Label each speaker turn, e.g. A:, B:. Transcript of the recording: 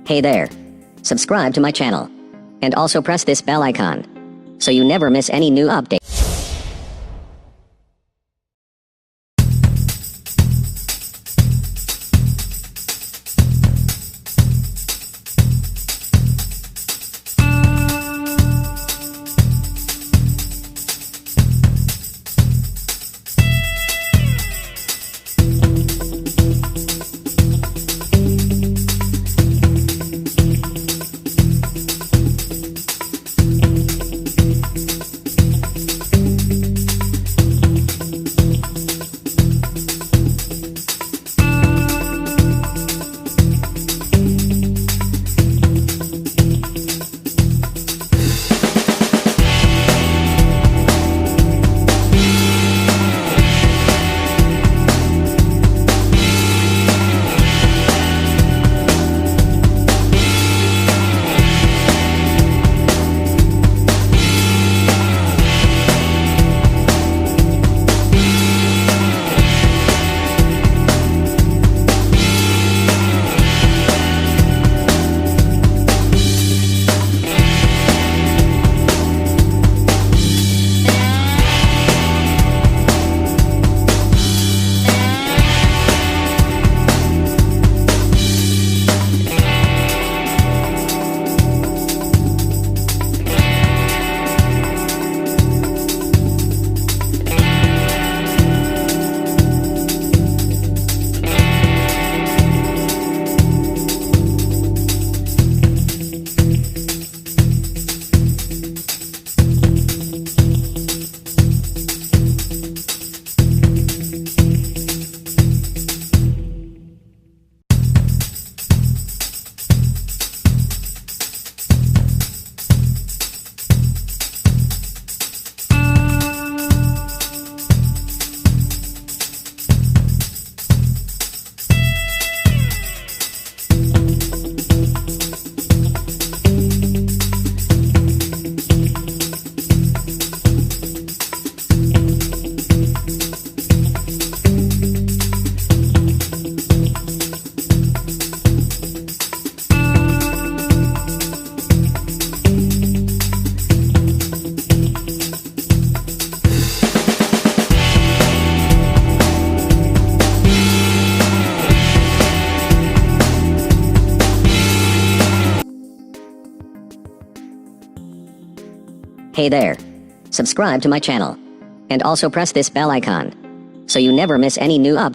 A: Hey there. Subscribe to my channel. And also press this bell icon, so you never miss any new update. Hey there. Subscribe to my channel. And also press this bell icon, so you never miss any new updates.